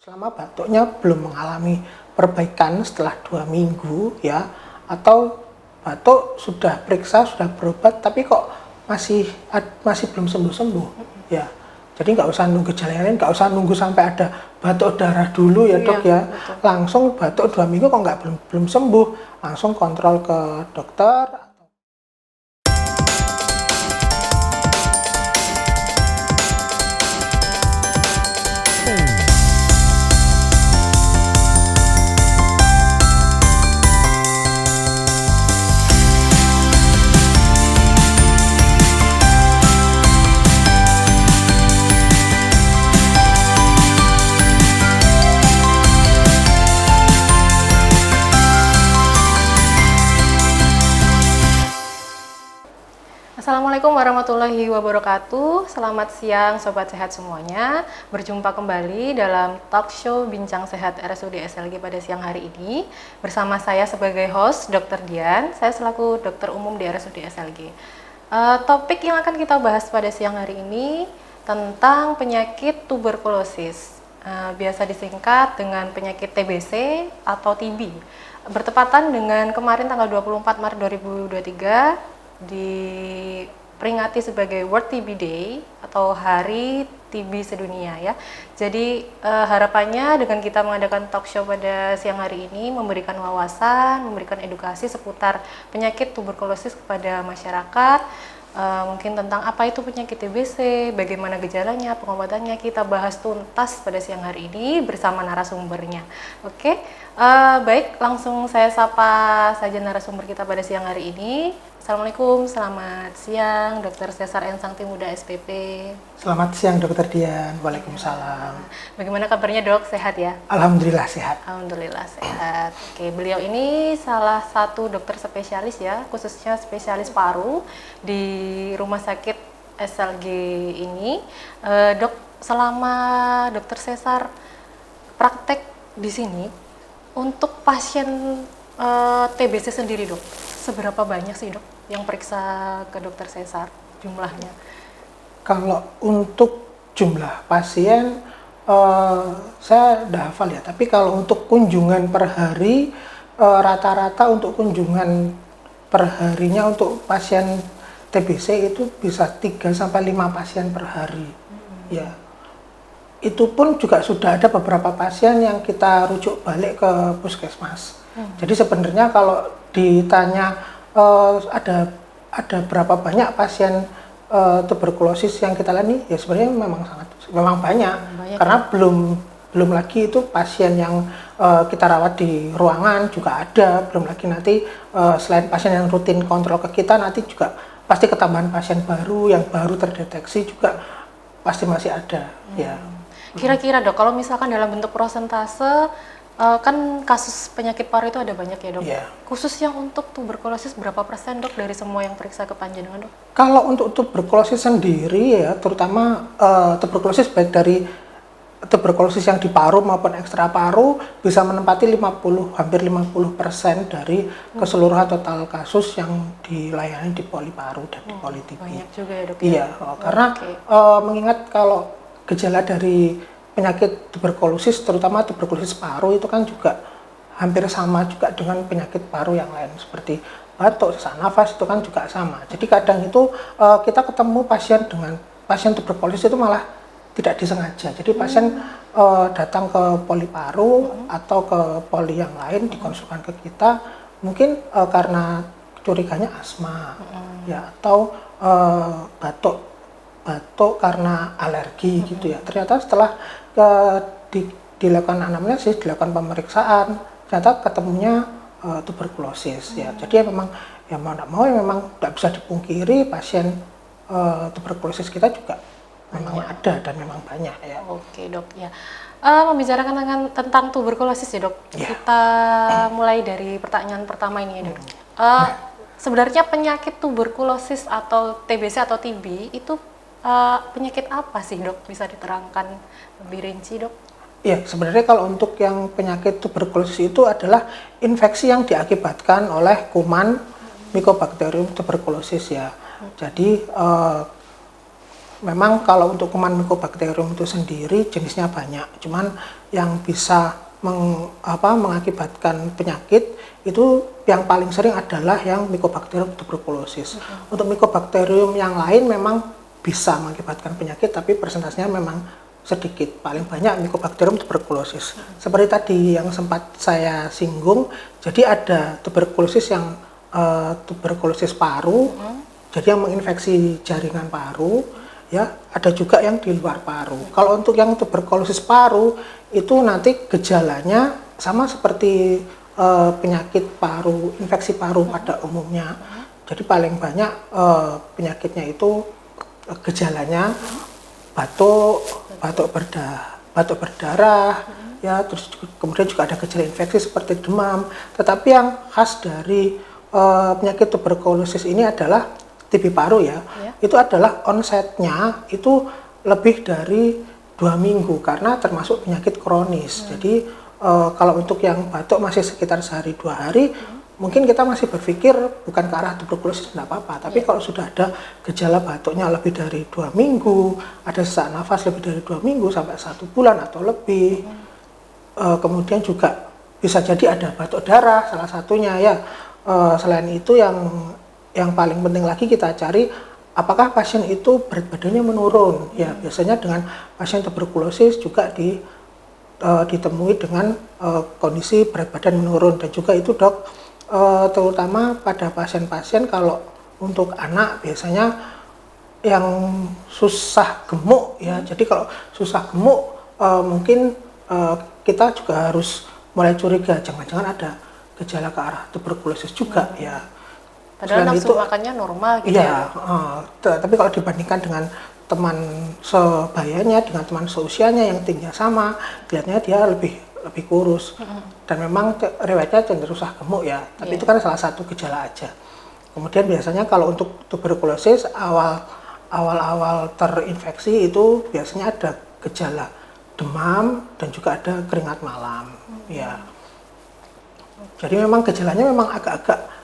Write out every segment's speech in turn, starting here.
Selama batuknya belum mengalami perbaikan setelah 2 minggu ya, atau batuk sudah periksa, sudah berobat, tapi kok masih belum sembuh-sembuh ya. Jadi nggak usah nunggu gejala lain, nggak usah nunggu sampai ada batuk darah dulu ya dok ya. Betul. Langsung batuk 2 minggu kok nggak belum sembuh, langsung kontrol ke dokter. Assalamualaikum warahmatullahi wabarakatuh. Selamat siang Sobat Sehat semuanya. Berjumpa kembali dalam talk show Bincang Sehat RSUD SLG pada siang hari ini. Bersama saya sebagai host Dr. Dian, saya selaku dokter umum di RSUD SLG. Topik yang akan kita bahas pada siang hari ini tentang penyakit tuberkulosis. Biasa disingkat dengan penyakit TBC atau TB. Bertepatan dengan kemarin tanggal 24 Maret 2023 diperingati sebagai World TB Day atau Hari TB Sedunia ya. Jadi harapannya dengan kita mengadakan talk show pada siang hari ini memberikan wawasan, memberikan edukasi seputar penyakit tuberkulosis kepada masyarakat. Mungkin tentang apa itu penyakit TBC, bagaimana gejalanya, pengobatannya, kita bahas tuntas pada siang hari ini bersama narasumbernya. Oke, baik, langsung saya sapa saja narasumber kita pada siang hari ini. Assalamualaikum, selamat siang Dr. Cesar N. Sangti Muda SPP. Selamat siang Dr. Dian, waalaikumsalam. Bagaimana kabarnya dok, sehat ya? Alhamdulillah sehat. Alhamdulillah sehat. Oke, beliau ini salah satu dokter spesialis ya, khususnya spesialis paru di Rumah Sakit SLG ini. Dok, selama Dokter Cesar praktek di sini, untuk pasien TBC sendiri dok, seberapa banyak sih dok yang periksa ke Dokter Cesar jumlahnya? Kalau untuk jumlah pasien saya udah hafal ya, tapi kalau untuk kunjungan per hari rata-rata untuk kunjungan per harinya untuk pasien TBC itu bisa 3 sampai 5 pasien per hari. Ya. Itu pun juga sudah ada beberapa pasien yang kita rujuk balik ke puskesmas. Jadi sebenarnya kalau ditanya ada berapa banyak pasien tuberkulosis yang kita layani, ya sebenarnya memang banyak karena ya? belum lagi itu pasien yang kita rawat di ruangan juga ada, belum lagi nanti selain pasien yang rutin kontrol ke kita, nanti juga pasti ketambahan pasien baru yang baru terdeteksi juga pasti masih ada. Ya. Kira-kira dok, kalau misalkan dalam bentuk prosentase, kan kasus penyakit paru itu ada banyak ya dok. Yeah. Khusus yang untuk tuberkulosis berapa persen dok dari semua yang periksa ke panjenengan dok? Kalau untuk tuberkulosis sendiri ya, terutama tuberkulosis baik dari tuberkulosis yang di paru maupun ekstra paru bisa menempati hampir 50% dari keseluruhan total kasus yang dilayani di poli paru dan di poli TB. Banyak juga ya dok. Iya, karena mengingat kalau gejala dari penyakit tuberkulosis, terutama tuberkulosis paru itu kan juga hampir sama juga dengan penyakit paru yang lain seperti batuk, sesak nafas itu kan juga sama. Jadi kadang itu kita ketemu pasien tuberkulosis itu malah tidak disengaja. Jadi pasien datang ke poli paru atau ke poli yang lain dikonsulkan ke kita mungkin karena curiganya asma ya atau batuk karena alergi gitu ya. Ternyata setelah dilakukan anamnesis, dilakukan pemeriksaan, ternyata ketemunya tuberkulosis ya. Jadi memang memang tidak bisa dipungkiri pasien tuberkulosis kita juga memang ada dan memang banyak ya. Oke dok ya. Membicarakan tentang tuberkulosis ya dok. Yeah. Kita mulai dari pertanyaan pertama ini ya dok. Sebenarnya penyakit tuberkulosis atau TBC atau TB itu penyakit apa sih dok? Bisa diterangkan lebih rinci dok? Iya, sebenarnya kalau untuk yang penyakit tuberkulosis itu adalah infeksi yang diakibatkan oleh kuman Mycobacterium tuberculosis ya. Jadi memang kalau untuk kuman Mycobacterium itu sendiri jenisnya banyak, cuman yang bisa mengakibatkan penyakit itu yang paling sering adalah yang Mycobacterium tuberculosis. Untuk Mycobacterium yang lain memang bisa mengakibatkan penyakit, tapi persentasenya memang sedikit. Paling banyak Mycobacterium tuberculosis. Seperti tadi yang sempat saya singgung, jadi ada tuberkulosis yang tuberkulosis paru, jadi yang menginfeksi jaringan paru, ya, ada juga yang di luar paru. Kalau untuk yang tuberkulosis paru itu nanti gejalanya sama seperti penyakit paru, infeksi paru pada umumnya. Jadi paling banyak penyakitnya itu gejalanya batuk berdarah, ya, terus kemudian juga ada gejala infeksi seperti demam. Tetapi yang khas dari penyakit tuberkulosis ini adalah TB paru, ya. Itu adalah onsetnya itu lebih dari 2 minggu karena termasuk penyakit kronis. Jadi kalau untuk yang batuk masih sekitar sehari 2 hari, mungkin kita masih berpikir bukan ke arah tuberkulosis, tidak apa-apa. Tapi kalau sudah ada gejala batuknya lebih dari 2 minggu, ada sesak nafas lebih dari 2 minggu sampai 1 bulan atau lebih, kemudian juga bisa jadi ada batuk darah salah satunya, ya. Selain itu yang paling penting lagi kita cari apakah pasien itu berat badannya menurun. Ya, biasanya dengan pasien tuberkulosis juga ditemui dengan kondisi berat badan menurun, dan juga itu, Dok, terutama pada pasien-pasien kalau untuk anak biasanya yang susah gemuk, ya. Jadi kalau susah gemuk mungkin kita juga harus mulai curiga jangan-jangan ada gejala ke arah tuberkulosis juga, ya. Padahal nafsu makannya normal gitu, ya. Tapi kalau dibandingkan dengan teman sebayanya, dengan teman seusianya yang tingginya sama, kelihatannya dia lebih kurus. Dan memang riwayatnya cenderung susah gemuk, ya. Tapi itu kan salah satu gejala aja. Kemudian biasanya kalau untuk tuberkulosis awal-awal terinfeksi itu biasanya ada gejala demam dan juga ada keringat malam, ya. Jadi memang gejalanya memang agak-agak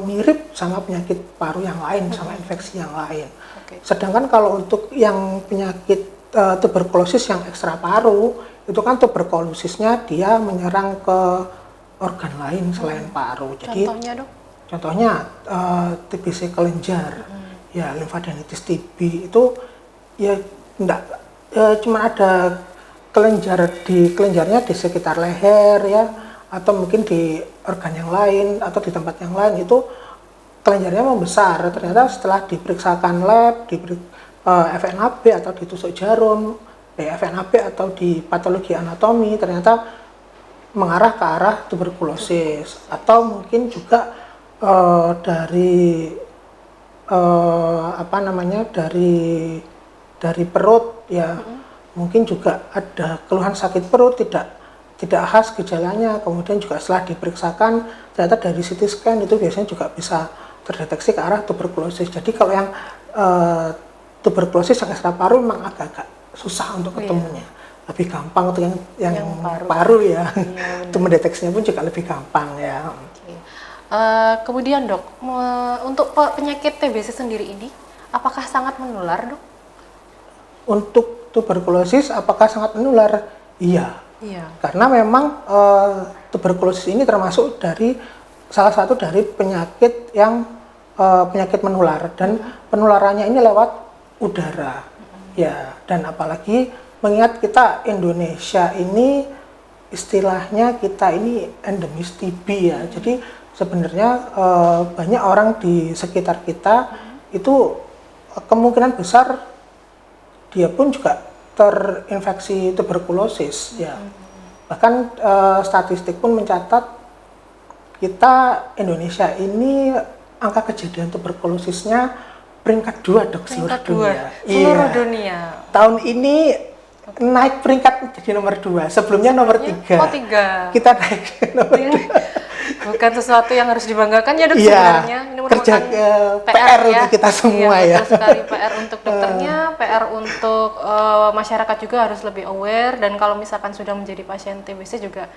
mirip sama penyakit paru yang lain, sama infeksi yang lain. Sedangkan kalau untuk yang penyakit tuberkulosis yang ekstra paru, itu kan tuberkulosisnya dia menyerang ke organ lain selain paru. Jadi contohnya, Dok? Contohnya TBC kelenjar, ya, limfadenitis TB itu ya enggak cuma ada kelenjarnya di sekitar leher, ya, atau mungkin di organ yang lain atau di tempat yang lain itu kelenjarnya membesar. Ternyata setelah diperiksakan lab, FNAB atau ditusuk jarum, FNAB atau di patologi anatomi, ternyata mengarah ke arah tuberkulosis. Atau mungkin juga dari dari perut, ya, mungkin juga ada keluhan sakit perut tidak khas gejalanya, kemudian juga setelah diperiksakan ternyata dari CT scan itu biasanya juga bisa terdeteksi ke arah tuberkulosis. Jadi kalau yang tuberkulosis yang ekstra paru memang agak-agak susah untuk ketemunya. Lebih gampang untuk yang paru, ya. Untuk mendeteksinya pun juga lebih gampang, ya. Kemudian, Dok, untuk penyakit TBC sendiri ini apakah sangat menular, Dok? Untuk tuberkulosis apakah sangat menular? Iya. Karena memang tuberkulosis ini termasuk salah satu dari penyakit yang penyakit menular, dan penularannya ini lewat udara, ya. Dan apalagi mengingat kita Indonesia ini istilahnya kita ini endemis TB, ya. Jadi sebenarnya banyak orang di sekitar kita itu kemungkinan besar dia pun juga terinfeksi tuberkulosis, ya. Bahkan statistik pun mencatat kita Indonesia ini angka kejadian tuberkulosisnya peringkat 2, Dok, seluruh dunia. Seluruh dunia. Tahun ini naik peringkat jadi nomor 2. Sebelumnya nomor 3. Oh, 3. Kita naik nomor 2. Bukan sesuatu yang harus dibanggakan, ya, Dok, sebenarnya. Ini kerja PR ya, untuk kita semua, ya. Betul sekali, PR untuk dokternya, PR untuk masyarakat juga harus lebih aware, dan kalau misalkan sudah menjadi pasien TBC juga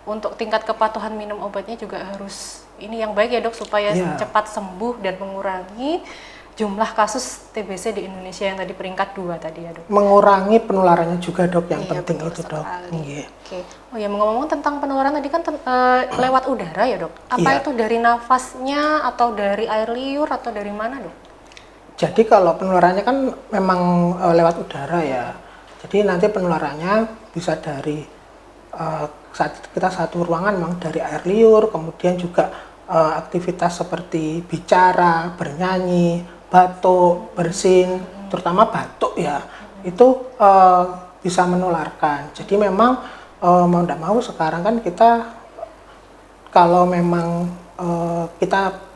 untuk tingkat kepatuhan minum obatnya juga harus ini yang baik, ya, Dok, supaya cepat sembuh dan mengurangi jumlah kasus TBC di Indonesia yang tadi peringkat 2 tadi ya dok? Mengurangi penularannya juga dok, yang Iya, penting betul itu dok. sekali. Iya. Oke. Oh ya, ngomong-ngomong tentang penularan tadi kan lewat udara ya dok? Apa Iya. itu dari nafasnya atau dari air liur atau dari mana dok? Jadi kalau penularannya kan memang lewat udara ya. Jadi nanti penularannya bisa dari saat kita satu ruangan memang dari air liur, kemudian juga aktivitas seperti bicara, bernyanyi, batuk, bersin, terutama batuk ya, itu bisa menularkan. Jadi memang mau tidak mau sekarang kan kita kalau memang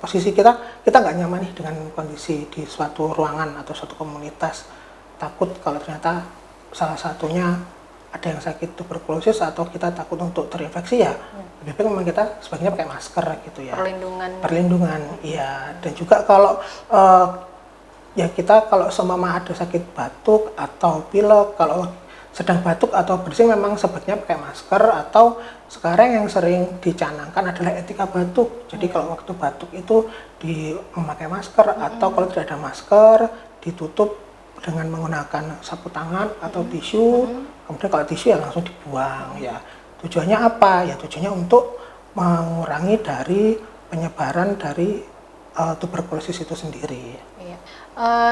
posisi kita nggak nyaman nih dengan kondisi di suatu ruangan atau suatu komunitas, takut kalau ternyata salah satunya ada yang sakit tuberkulosis atau kita takut untuk terinfeksi ya, lebih baik memang kita sebaiknya pakai masker gitu ya. Perlindungan, iya. Dan juga kalau ya kita kalau seumpama ada sakit batuk atau pilek, kalau sedang batuk atau bersin memang sebaiknya pakai masker, atau sekarang yang sering dicanangkan adalah etika batuk. Jadi kalau waktu batuk itu memakai masker, atau kalau tidak ada masker ditutup dengan menggunakan sapu tangan atau tisu. Kemudian kalau tisu ya langsung dibuang ya. Tujuannya apa? Ya tujuannya untuk mengurangi dari penyebaran dari tuberkulosis itu sendiri. Iya.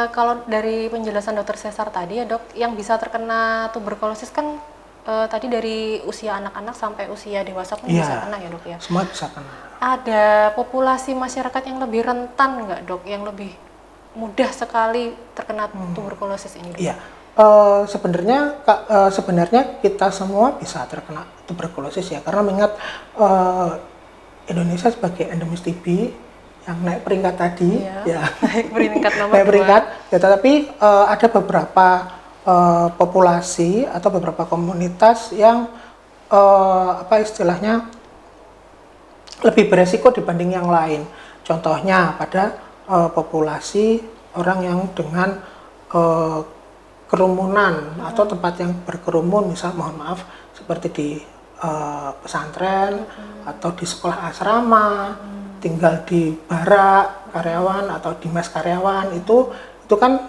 Kalau dari penjelasan dokter Cesar tadi ya dok, yang bisa terkena tuberkulosis kan tadi dari usia anak-anak sampai usia dewasa pun bisa kena ya dok ya? Semua bisa kena. Ada populasi masyarakat yang lebih rentan nggak dok, yang lebih mudah sekali terkena tuberkulosis ini dok? Iya. Sebenarnya kita semua bisa terkena tuberkulosis ya, karena mengingat Indonesia sebagai endemis TB yang naik peringkat tadi, ya naik peringkat nomor naik peringkat, ya, tetapi ada beberapa populasi atau beberapa komunitas yang apa istilahnya lebih beresiko dibanding yang lain. Contohnya pada populasi orang yang dengan kerumunan atau tempat yang berkerumun, misal mohon maaf seperti di pesantren atau di sekolah asrama, tinggal di barak karyawan atau di mes karyawan, itu kan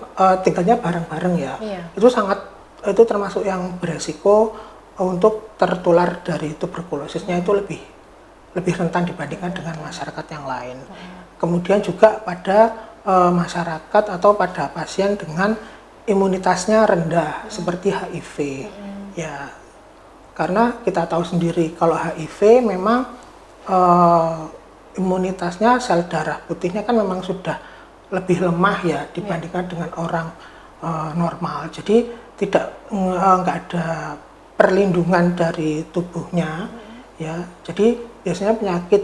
tinggalnya bareng-bareng ya. Itu termasuk yang beresiko untuk tertular dari tuberkulosisnya, itu lebih rentan dibandingkan dengan masyarakat yang lain. Kemudian juga pada masyarakat atau pada pasien dengan imunitasnya rendah seperti HIV ya, karena kita tahu sendiri kalau HIV memang imunitasnya, sel darah putihnya kan memang sudah lebih lemah ya dibandingkan dengan orang normal. Jadi nggak ada perlindungan dari tubuhnya ya. Jadi biasanya penyakit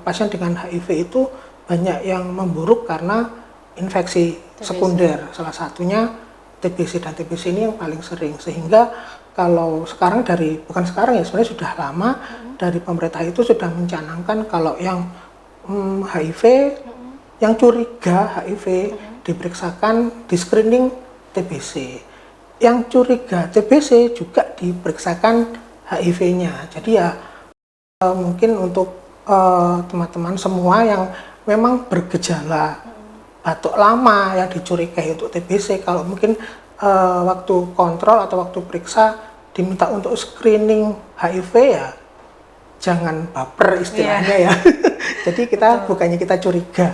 pasien dengan HIV itu banyak yang memburuk karena infeksi sekunder, salah satunya TBC, dan TBC ini yang paling sering. Sehingga kalau sekarang bukan sekarang ya, sebenarnya sudah lama dari pemerintah itu sudah mencanangkan kalau yang HIV, yang curiga HIV diperiksakan, di screening TBC. Yang curiga TBC juga diperiksakan HIV-nya. Jadi ya mungkin untuk teman-teman semua yang memang bergejala batuk lama yang dicurigai untuk TBC, kalau mungkin waktu kontrol atau waktu periksa diminta untuk screening HIV ya jangan baper istilahnya ya. Jadi bukannya kita curiga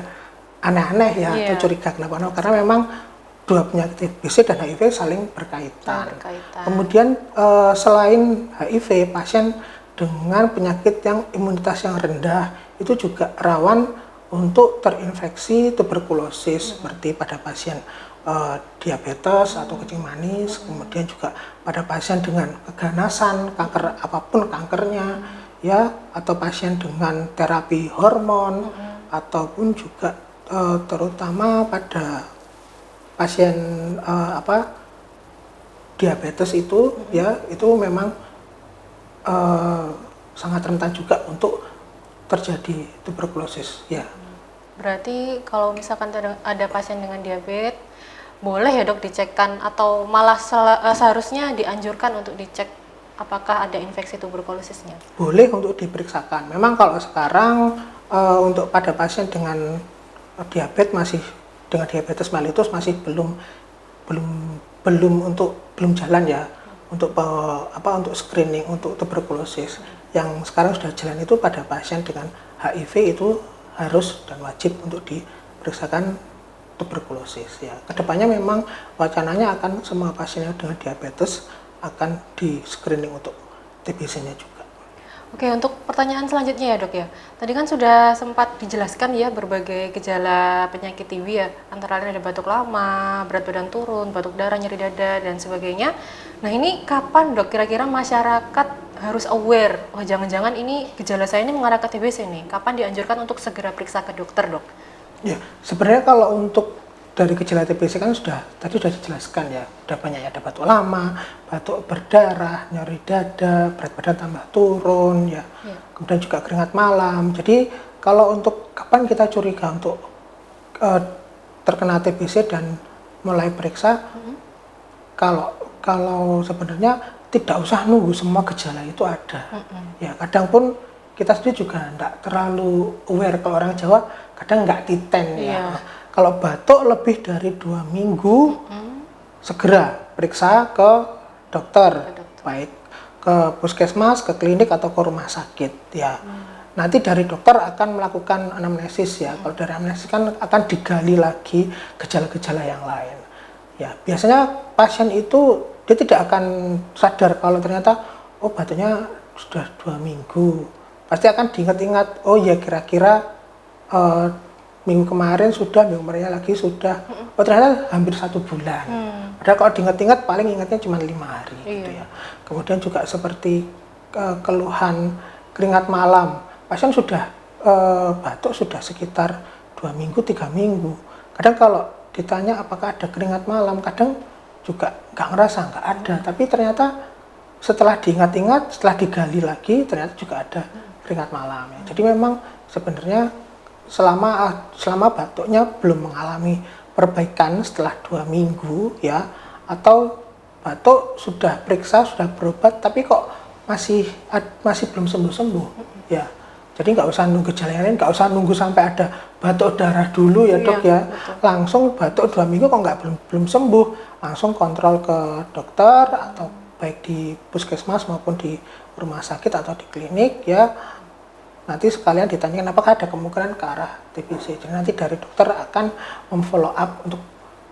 aneh-aneh ya atau curiga kenapa-napa, karena memang dua penyakit TBC dan HIV saling berkaitan. Kemudian selain HIV, pasien dengan penyakit yang imunitas yang rendah itu juga rawan untuk terinfeksi tuberkulosis, seperti pada pasien diabetes atau kencing manis, kemudian juga pada pasien dengan keganasan, kanker apapun kankernya ya, atau pasien dengan terapi hormon, ataupun juga terutama pada pasien diabetes itu ya, itu memang sangat rentan juga untuk terjadi tuberkulosis ya. Berarti kalau misalkan ada pasien dengan diabetes, boleh ya dok dicekkan, atau malah seharusnya dianjurkan untuk dicek apakah ada infeksi tuberkulosisnya? Boleh untuk diperiksakan. Memang kalau sekarang untuk pada pasien dengan diabetes masih dengan diabetes mellitus masih belum belum jalan ya untuk untuk screening untuk tuberkulosis. Yang sekarang sudah jalan itu pada pasien dengan HIV itu harus dan wajib untuk diperiksakan tuberkulosis ya. Kedepannya memang wacananya akan semua pasien yang dengan diabetes akan di screening untuk TBC-nya juga. Oke, untuk pertanyaan selanjutnya ya dok ya. Tadi kan sudah sempat dijelaskan ya berbagai gejala penyakit TB ya. Antara lain ada batuk lama, berat badan turun, batuk darah, nyeri dada, dan sebagainya. Nah ini kapan dok kira-kira masyarakat harus aware? Wah jangan-jangan ini gejala saya ini mengarah ke TBC nih. Kapan dianjurkan untuk segera periksa ke dokter dok? Ya, sebenarnya kalau untuk dari gejala TBC kan tadi sudah dijelaskan ya, udah banyak ya, ada batuk lama, batuk berdarah, nyeri dada, berat badan tambah turun ya, kemudian juga keringat malam. Jadi kalau untuk kapan kita curiga untuk terkena TBC dan mulai periksa, kalau sebenarnya tidak usah nunggu semua gejala itu ada. Ya kadang pun kita sendiri juga enggak terlalu aware, kalau orang Jawa kadang nggak titen ya. Kalau batuk lebih dari 2 minggu, segera periksa ke dokter, baik ke puskesmas, ke klinik atau ke rumah sakit ya. Nanti dari dokter akan melakukan anamnesis ya. Kalau dari anamnesis kan akan digali lagi gejala-gejala yang lain. Ya biasanya pasien itu dia tidak akan sadar kalau ternyata oh batuknya sudah 2 minggu. Pasti akan diingat-ingat, oh ya kira-kira minggu kemarin sudah, minggu kemarinnya lagi sudah, oh ternyata hampir 1 bulan. Padahal kalau diingat-ingat paling ingatnya cuma 5 hari gitu ya. Kemudian juga seperti keluhan keringat malam, pasien sudah batuk sudah sekitar 2 minggu, 3 minggu. Kadang kalau ditanya apakah ada keringat malam, kadang juga nggak ngerasa, nggak ada. Tapi ternyata setelah diingat-ingat, setelah digali lagi, ternyata juga ada keringat malam ya. Jadi memang sebenarnya selama batuknya belum mengalami perbaikan setelah 2 minggu ya, atau batuk sudah periksa, sudah berobat tapi kok masih belum sembuh-sembuh ya, jadi nggak usah nunggu gejala yang lain, nggak usah nunggu sampai ada batuk darah dulu ya dok ya, langsung batuk 2 minggu kok belum sembuh, langsung kontrol ke dokter atau baik di puskesmas maupun di rumah sakit atau di klinik ya. Nanti sekalian ditanyakan apakah ada kemungkinan ke arah TBC. Jadi nanti dari dokter akan memfollow up untuk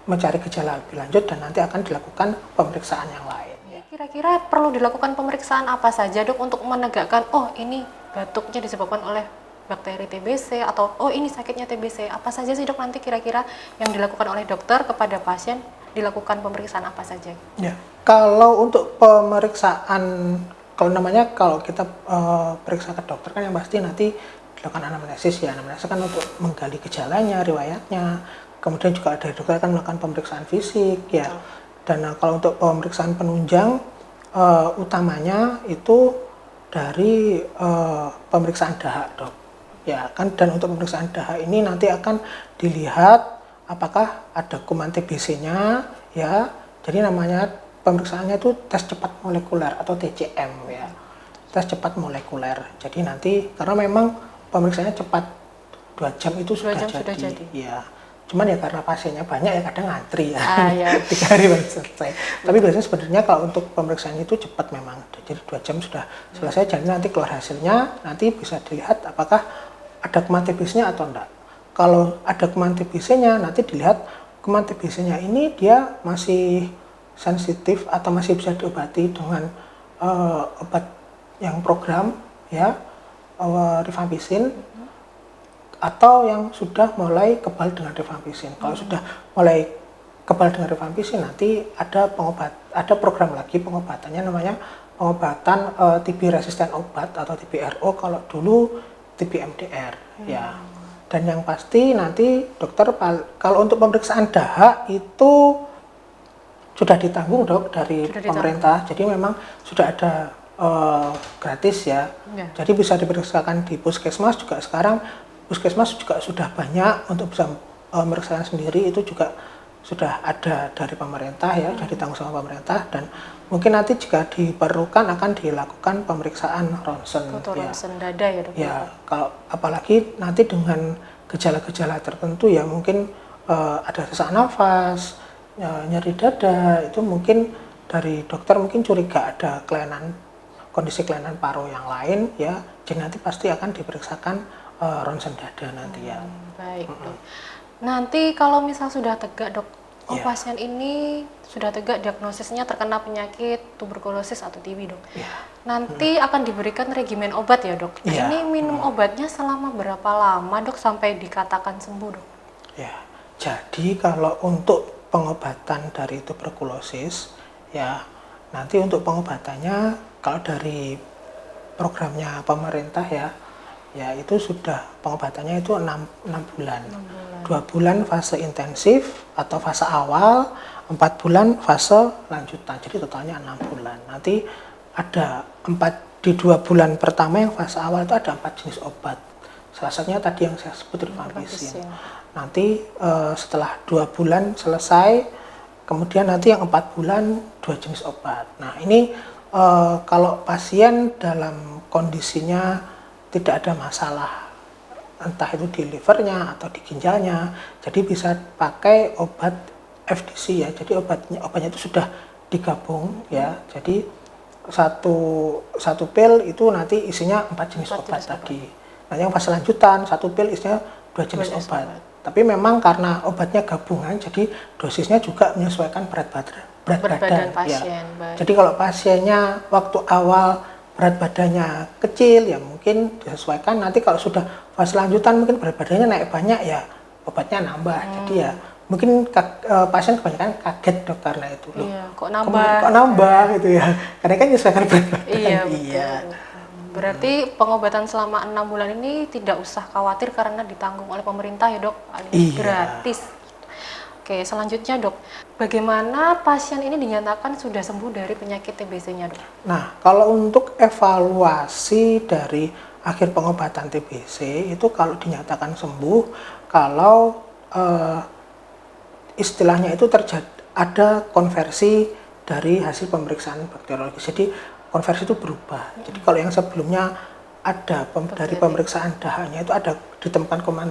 mencari gejala lebih lanjut dan nanti akan dilakukan pemeriksaan yang lain. Kira-kira perlu dilakukan pemeriksaan apa saja dok untuk menegakkan oh ini batuknya disebabkan oleh bakteri TBC atau oh ini sakitnya TBC. Apa saja sih dok nanti kira-kira yang dilakukan oleh dokter kepada pasien, dilakukan pemeriksaan apa saja? Ya, kalau untuk pemeriksaan kalau kita periksa ke dokter kan yang pasti nanti dilakukan anamnesis ya. Anamnesis kan untuk menggali gejalanya, riwayatnya. Kemudian juga dari dokter akan melakukan pemeriksaan fisik ya. Dan kalau untuk pemeriksaan penunjang utamanya itu dari pemeriksaan dahak dok. Ya kan, dan untuk pemeriksaan dahak ini nanti akan dilihat apakah ada kuman TBC-nya ya. Jadi namanya pemeriksaannya itu tes cepat molekuler atau TCM ya, tes cepat molekuler. Jadi nanti karena memang pemeriksaannya cepat, 2 jam itu sudah jadi. Ya, cuman ya karena pasiennya banyak ya kadang ngantri ya, 3 hari baru selesai. Tapi biasanya sebenarnya kalau untuk pemeriksaan itu cepat memang, jadi 2 jam sudah selesai. Jadi nanti keluar hasilnya, nanti bisa dilihat apakah ada kuman TBC-nya atau enggak. Kalau ada kuman TBC-nya, nanti dilihat kuman TBC-nya ini dia masih sensitif atau masih bisa diobati dengan obat yang program ya, rifampicin, atau yang sudah mulai kebal dengan rifampicin. Kalau sudah mulai kebal dengan rifampicin, nanti ada program lagi pengobatannya, namanya pengobatan TB resisten obat atau TB-RO, kalau dulu TB MDR ya. Dan yang pasti nanti dokter kalau untuk pemeriksaan dahak itu sudah ditanggung dok dari pemerintah. Jadi memang sudah ada gratis ya. Jadi bisa diperiksakan di puskesmas juga. Sekarang puskesmas juga sudah banyak untuk bisa memeriksakan sendiri, itu juga sudah ada dari pemerintah ya, sudah ditanggung sama pemerintah. Dan mungkin nanti jika diperlukan akan dilakukan pemeriksaan ronsen. Ronsen dada ya dok. Ya, kalau apalagi nanti dengan gejala-gejala tertentu ya, mungkin ada sesak nafas, nyeri dada, itu mungkin dari dokter mungkin curiga ada kondisi kelainan paru yang lain ya, jadi nanti pasti akan diperiksakan ronsen dada nanti ya. Baik dok. Nanti kalau misal sudah tegak dok, pasien ini sudah tegak diagnosisnya terkena penyakit tuberkulosis atau TB dok. Nanti akan diberikan regimen obat ya dok. Ini minum obatnya selama berapa lama dok sampai dikatakan sembuh dok? Ya, jadi kalau untuk pengobatan dari tuberkulosis ya, nanti untuk pengobatannya kalau dari programnya pemerintah ya itu sudah pengobatannya itu 6 bulan. 2 bulan fase intensif atau fase awal, 4 bulan fase lanjutan. Jadi totalnya 6 bulan. Nanti ada di 2 bulan pertama yang fase awal itu ada 4 jenis obat. Salah satunya tadi yang saya sebut rifampicin. Nanti setelah 2 bulan selesai, kemudian nanti yang 4 bulan 2 jenis obat. Nah ini kalau pasien dalam kondisinya tidak ada masalah, entah itu di livernya atau di ginjalnya, jadi bisa pakai obat FDC ya. Jadi obatnya itu sudah digabung ya. Jadi satu pil itu nanti isinya 4 jenis obat tadi. Nah yang fase lanjutan 1 pil isinya 2 jenis obat. Tapi memang karena obatnya gabungan, jadi dosisnya juga menyesuaikan berat badan pasien. Ya. Jadi kalau pasiennya waktu awal berat badannya kecil ya mungkin disesuaikan, nanti kalau sudah fase lanjutan mungkin berat badannya naik banyak ya obatnya nambah. Jadi ya mungkin pasien kebanyakan kaget dok karena itu loh. Kok nambah gitu ya, karena kan menyesuaikan berat badan. Iya. Berarti pengobatan selama 6 bulan ini tidak usah khawatir karena ditanggung oleh pemerintah ya dok, gratis. Oke, selanjutnya dok, bagaimana pasien ini dinyatakan sudah sembuh dari penyakit TBC-nya dok? Nah, kalau untuk evaluasi dari akhir pengobatan TBC itu kalau dinyatakan sembuh, kalau istilahnya itu ada konversi dari hasil pemeriksaan bakteriologis. Jadi konversi itu berubah. Jadi kalau yang sebelumnya ada dari pemeriksaan dahanya itu ada ditemukan kuman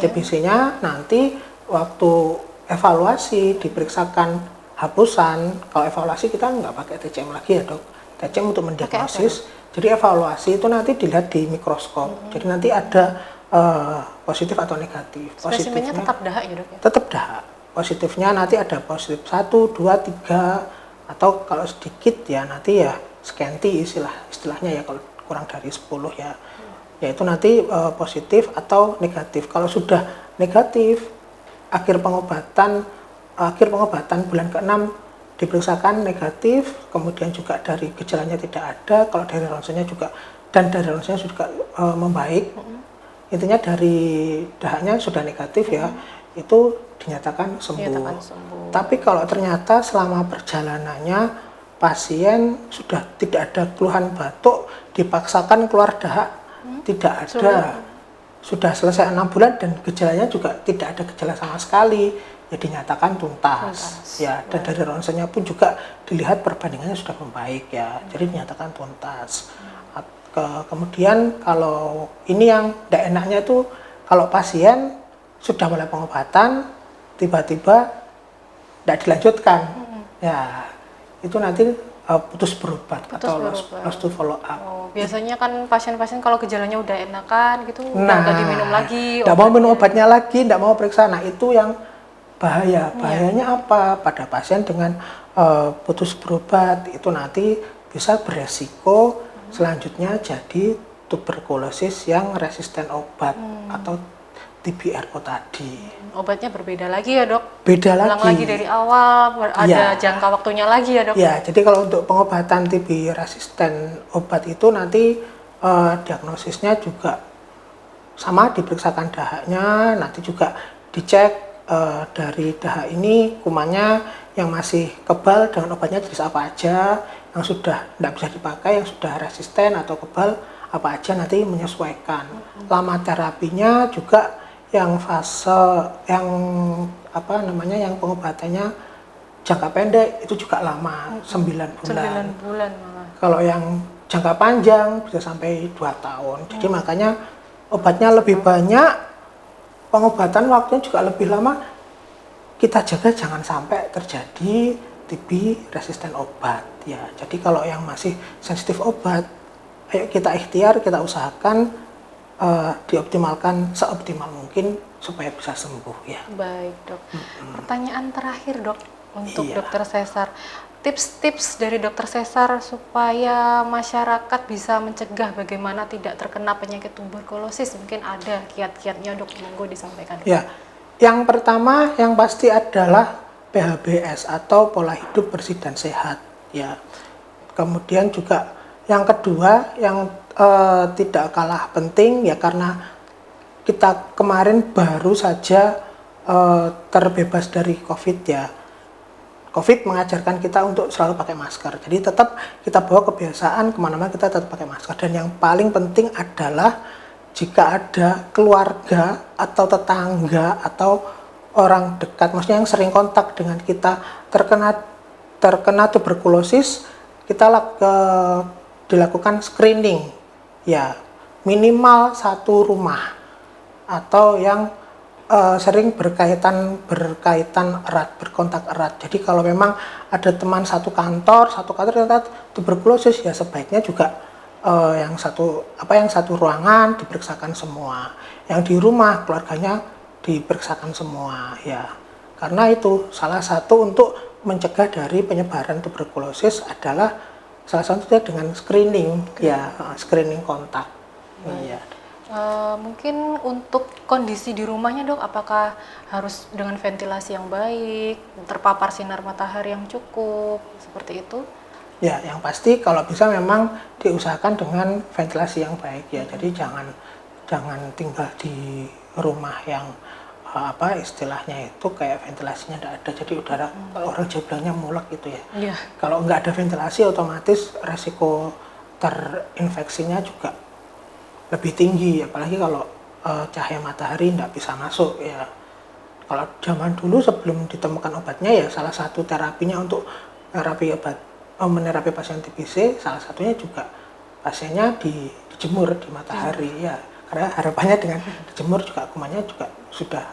TBC-nya, nanti waktu evaluasi diperiksakan hapusan. Kalau evaluasi kita nggak pakai TCM lagi ya dok, TCM untuk mendiagnosis. Jadi evaluasi itu nanti dilihat di mikroskop. Jadi nanti ada positif atau negatif. Spesimennya tetap dahak ya dok? Tetap dahak. Positifnya nanti ada positif 1, 2, 3, atau kalau sedikit ya nanti ya scanty istilahnya ya, kalau kurang dari 10 ya. Yaitu nanti positif atau negatif. Kalau sudah negatif, akhir pengobatan bulan ke-6 diperiksakan negatif, kemudian juga dari gejalanya tidak ada, kalau dari ronsennya juga membaik. Intinya dari dahaknya sudah negatif ya, itu dinyatakan sembuh. Tapi kalau ternyata selama perjalanannya pasien sudah tidak ada keluhan batuk, dipaksakan keluar dahak, tidak ada. Sudah selesai 6 bulan dan gejalanya juga tidak ada gejala sama sekali, ya dinyatakan tuntas. Ya, dan dari ronsennya pun juga dilihat perbandingannya sudah membaik ya, jadi dinyatakan tuntas. Kemudian kalau ini yang tidak enaknya itu kalau pasien sudah mulai pengobatan tiba-tiba tidak dilanjutkan, ya itu nanti putus berobat atau lost to follow up. Biasanya kan pasien-pasien kalau gejalanya udah enakan gitu, nggak diminum lagi. Nggak mau minum obatnya lagi, nggak mau periksa. Nah itu yang bahaya. Bahayanya apa? Pada pasien dengan putus berobat itu nanti bisa beresiko selanjutnya jadi tuberkulosis yang resisten obat atau TBRO tadi. Obatnya berbeda lagi ya dok? Beda lagi dari awal, ada jangka waktunya lagi ya dok? Ya, jadi kalau untuk pengobatan TB resisten obat itu nanti diagnosisnya juga sama, diperiksakan dahaknya, nanti juga dicek dari dahak ini kumannya yang masih kebal dengan obatnya jenis apa aja, yang sudah tidak bisa dipakai, yang sudah resisten atau kebal apa aja, nanti menyesuaikan. Lama terapinya juga yang yang pengobatannya jangka pendek itu juga lama, 9 bulan. 9 bulan malah. Kalau yang jangka panjang bisa sampai 2 tahun. Jadi makanya obatnya lebih banyak pengobatan waktunya juga lebih lama. Kita jaga jangan sampai terjadi TB resisten obat ya. Jadi kalau yang masih sensitif obat, ayo kita ikhtiar, kita usahakan dioptimalkan seoptimal mungkin supaya bisa sembuh ya. Baik dok. Pertanyaan terakhir dok untuk Iya. dokter sesar. Tips-tips dari dokter sesar supaya masyarakat bisa mencegah bagaimana tidak terkena penyakit tuberkulosis. Mungkin ada kiat-kiatnya dok, monggo disampaikan. Ya, yang pertama yang pasti adalah PHBS atau pola hidup bersih dan sehat ya. Kemudian juga yang kedua yang tidak kalah penting ya, karena kita kemarin baru saja terbebas dari COVID ya. COVID mengajarkan kita untuk selalu pakai masker. Jadi tetap kita bawa kebiasaan kemana-mana kita tetap pakai masker. Dan yang paling penting adalah jika ada keluarga atau tetangga atau orang dekat, maksudnya yang sering kontak dengan kita terkena tuberkulosis, kita dilakukan screening ya, minimal satu rumah atau yang sering berkaitan erat, berkontak erat. Jadi kalau memang ada teman satu kantor ternyata tuberkulosis, ya sebaiknya juga yang satu ruangan diperiksakan semua, yang di rumah keluarganya diperiksakan semua ya. Karena itu salah satu untuk mencegah dari penyebaran tuberkulosis adalah salah satunya dengan screening ya, screening kontak. Iya. Mungkin untuk kondisi di rumahnya dok, apakah harus dengan ventilasi yang baik, terpapar sinar matahari yang cukup, seperti itu? Ya, yang pasti kalau bisa memang diusahakan dengan ventilasi yang baik ya. Jadi jangan tinggal di rumah yang istilahnya itu kayak ventilasinya tidak ada. Jadi udara, orang Jawa bilangnya mulek gitu ya. Iya. Kalau nggak ada ventilasi otomatis resiko terinfeksinya juga lebih tinggi, apalagi kalau cahaya matahari tidak bisa masuk ya. Kalau zaman dulu sebelum ditemukan obatnya ya, salah satu terapinya untuk menerapi pasien TBC, salah satunya juga pasiennya dijemur di matahari ya. Karena harapannya dengan dijemur juga kumannya juga sudah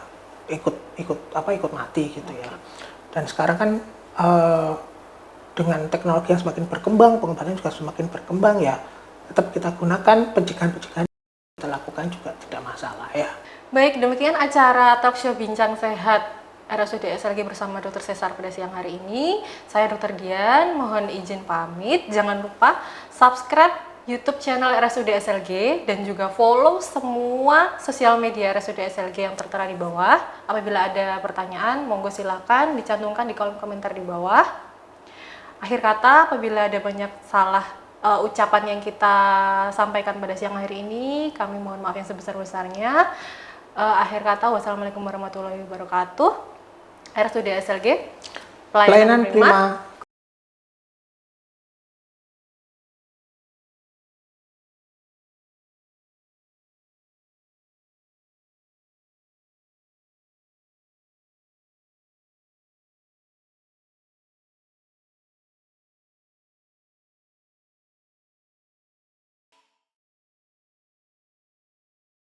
ikut mati gitu ya. Dan sekarang kan dengan teknologi yang semakin berkembang, pengobatan juga semakin berkembang ya, tetap kita gunakan pencegahan kita lakukan juga tidak masalah ya. Baik, demikian acara talk show Bincang Sehat RSUD SLG bersama Dr. Sesar pada siang hari ini. Saya Dr. Dian, mohon izin pamit. Jangan lupa subscribe YouTube channel RSUD SLG dan juga follow semua sosial media RSUD SLG yang tertera di bawah. Apabila ada pertanyaan, monggo silakan dicantumkan di kolom komentar di bawah. Akhir kata, apabila ada banyak salah ucapan yang kita sampaikan pada siang hari ini, kami mohon maaf yang sebesar-besarnya. Akhir kata, wassalamualaikum warahmatullahi wabarakatuh. RSUD SLG, Pelayanan prima